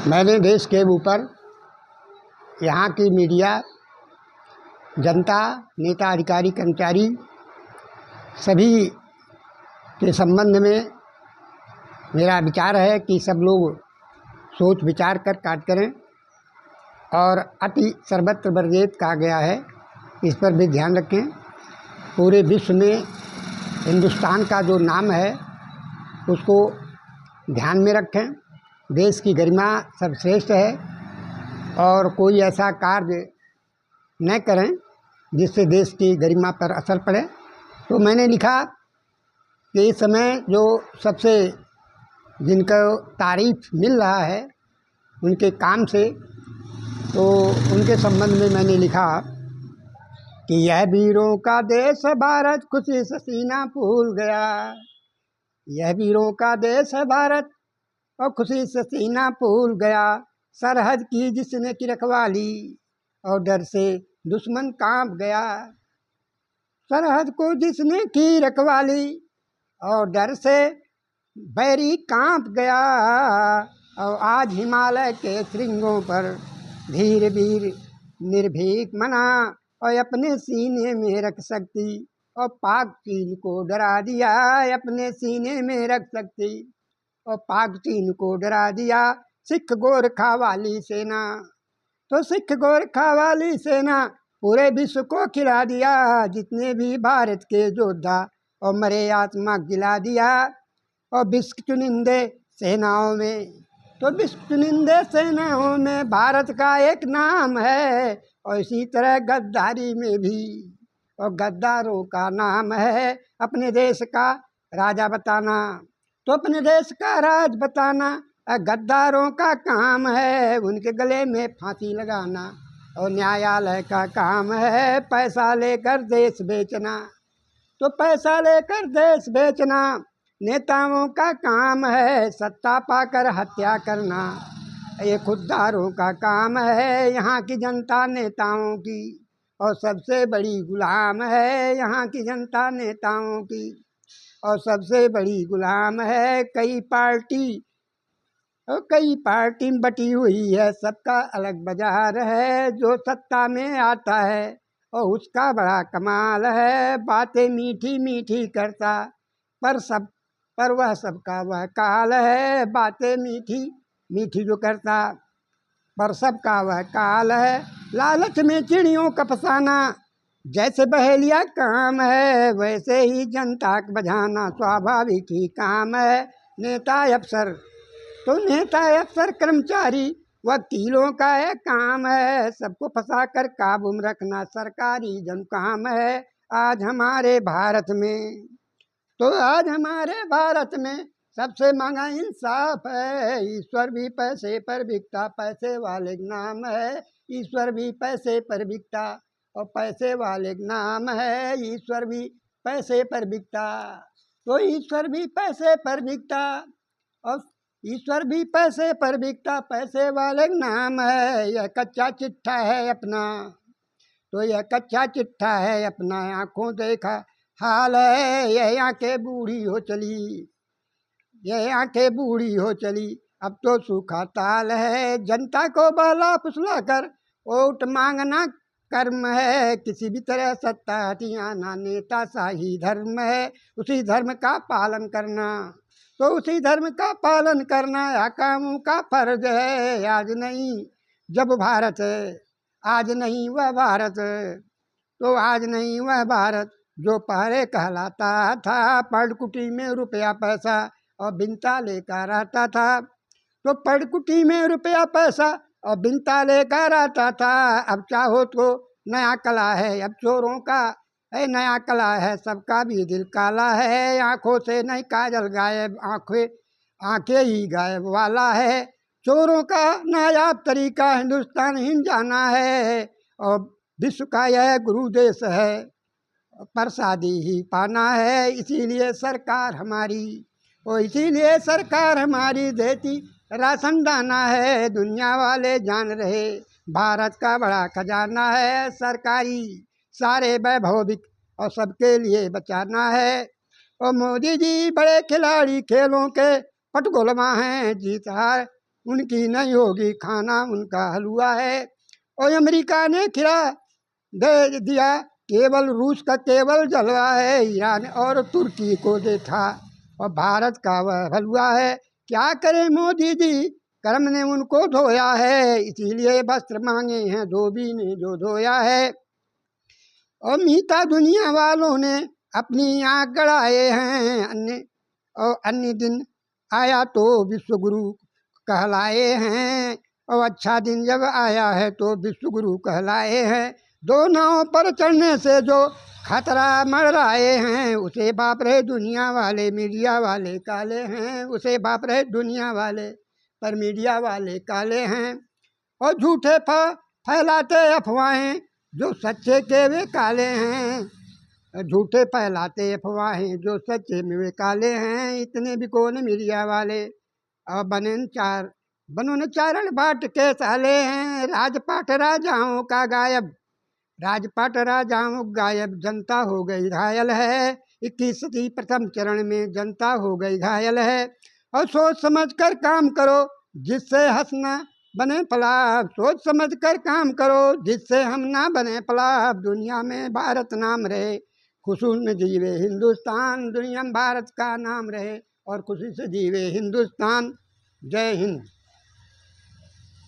मैंने देश के ऊपर यहाँ की मीडिया, जनता, नेता, अधिकारी, कर्मचारी सभी के संबंध में मेरा विचार है कि सब लोग सोच विचार कर कार्य करें और अति सर्वत्र वर्जित कहा गया है, इस पर भी ध्यान रखें। पूरे विश्व में हिंदुस्तान का जो नाम है उसको ध्यान में रखें। देश की गरिमा सर्वश्रेष्ठ है और कोई ऐसा कार्य न करें जिससे देश की गरिमा पर असर पड़े। तो मैंने लिखा कि इस समय जो सबसे जिनको तारीफ मिल रहा है उनके काम से, तो उनके संबंध में मैंने लिखा कि यह वीरों का देश है भारत, खुशी से सीना फूल गया। यह वीरों का देश है भारत और खुशी से सीना फूल गया। सरहद की जिसने की रखवाली और डर से दुश्मन कांप गया। सरहद को जिसने की रखवाली और डर से बैरी कांप गया। और आज हिमालय के श्रृंगों पर धीर वीर निर्भीक मना और अपने सीने में रख सकती और पाक चीन को डरा दिया। अपने सीने में रख सकती और पाक चीन को डरा दिया। सिख गोरखा वाली सेना, तो सिख गोरखा वाली सेना पूरे विश्व को खिला दिया। जितने भी भारत के योद्धा और मरे आत्मा गिला दिया। और विश्व चुनिंदे सेनाओं में, तो विश्व चुनिंदे सेनाओं में भारत का एक नाम है। और इसी तरह गद्दारी में भी और गद्दारों का नाम है। अपने देश का राजा बताना, तो अपने देश का राज बताना गद्दारों का काम है। उनके गले में फांसी लगाना और न्यायालय का काम है पैसा लेकर देश बेचना। तो पैसा लेकर देश बेचना नेताओं का काम है। सत्ता पाकर हत्या करना ये खुददारों का काम है। यहाँ की जनता नेताओं की और सबसे बड़ी गुलाम है। यहाँ की जनता नेताओं की और सबसे बड़ी गुलाम है। कई पार्टी बटी हुई है, सबका अलग बाजार है। जो सत्ता में आता है और उसका बड़ा कमाल है। बातें मीठी मीठी करता पर वह सबका वह काल है। बातें मीठी मीठी जो करता पर सबका वह काल है। लालच में चिड़ियों का फसाना जैसे बहेलिया काम है। वैसे ही जनता को बझाना स्वाभाविक ही काम है। नेता अफसर, तो नेता अफसर कर्मचारी वकीलों का एक काम है। सबको फंसा कर काबू में रखना सरकारी जन काम है। आज हमारे भारत में, तो आज हमारे भारत में सबसे महंगा इंसाफ है। ईश्वर भी पैसे पर बिकता, पैसे वाले नाम है। ईश्वर भी पैसे पर बिकता और पैसे वाले नाम है। ईश्वर भी पैसे पर बिकता, तो ईश्वर भी पैसे पर बिकता और ईश्वर भी पैसे पर बिकता, पैसे वाले नाम है। यह कच्चा चिट्ठा है अपना, तो यह कच्चा चिट्ठा है अपना। आंखों देखा हाल है। यह आंखें बूढ़ी हो चली, यह आंखें बूढ़ी हो चली, अब तो सूखा ताल है। जनता को बहला फुसला कर वोट मांगना कर्म है। किसी भी तरह सत्ता हथियाना नेता शाही धर्म है। उसी धर्म का पालन करना, तो उसी धर्म का पालन करना हकामों का फर्ज है। आज नहीं जब भारत, आज नहीं वह भारत, तो आज नहीं वह भारत जो पहले कहलाता था। पड़कुटी में रुपया पैसा और बिनता लेकर आता था, तो पड़कुटी में रुपया पैसा और बिनता लेकर आता था। अब चाहो तो नया कला है अब चोरों का, नया कला है सबका भी दिल काला है। आंखों से नहीं काजल गायब, आंखें ही गायब वाला है। चोरों का नायाब तरीका हिंदुस्तान ही जाना है। और विश्व का यह गुरु देश है, प्रसादी ही पाना है। इसीलिए सरकार हमारी देती राशन दाना है। दुनिया वाले जान रहे भारत का बड़ा खजाना है। सरकारी सारे वैभव और सबके लिए बचाना है। और मोदी जी बड़े खिलाड़ी, खेलों के पटगोलमा हैं। जीत हार उनकी नहीं होगी, खाना उनका हलवा है। और अमेरिका ने खिला दे दिया, केवल रूस का केवल जलवा है, ईरान और तुर्की को देखा और भारत का वह हलवा है। क्या करे मोदी जी, कर्म ने उनको धोया है, इसीलिए वस्त्र मांगे हैं धोबी ने जो धोया है। और मीठा दुनिया वालों ने अपनी आँख गड़ाए हैं, अन्य दिन आया तो विश्व गुरु कहलाए हैं। और अच्छा दिन जब आया है तो विश्व गुरु कहलाए हैं। दो नाव पर चढ़ने से जो खतरा मंडराए हैं, उसे बाप रहे दुनिया वाले, मीडिया वाले काले हैं। उसे बाप रहे दुनिया वाले, पर मीडिया वाले काले हैं। और झूठे फैलाते अफवाहें, जो सच्चे के वे काले हैं। झूठे फैलाते अफवाहें, जो सच्चे में वे काले हैं। इतने भी कौन मीडिया वाले, और बनो न चारण बाट के साले हैं। राजपाट राजाओं का गायब, राजपाट राजाओं गायब, जनता हो गई घायल है। 21 सदी प्रथम चरण में जनता हो गई घायल है। और सोच समझ कर काम करो, जिससे हंसना बने पलाप। सोच समझ कर काम करो, जिससे हम ना बने पलाप। दुनिया में भारत नाम रहे, खुशी में जीवे हिंदुस्तान। दुनिया में भारत का नाम रहे और खुशी से जीवे हिंदुस्तान। जय हिंद।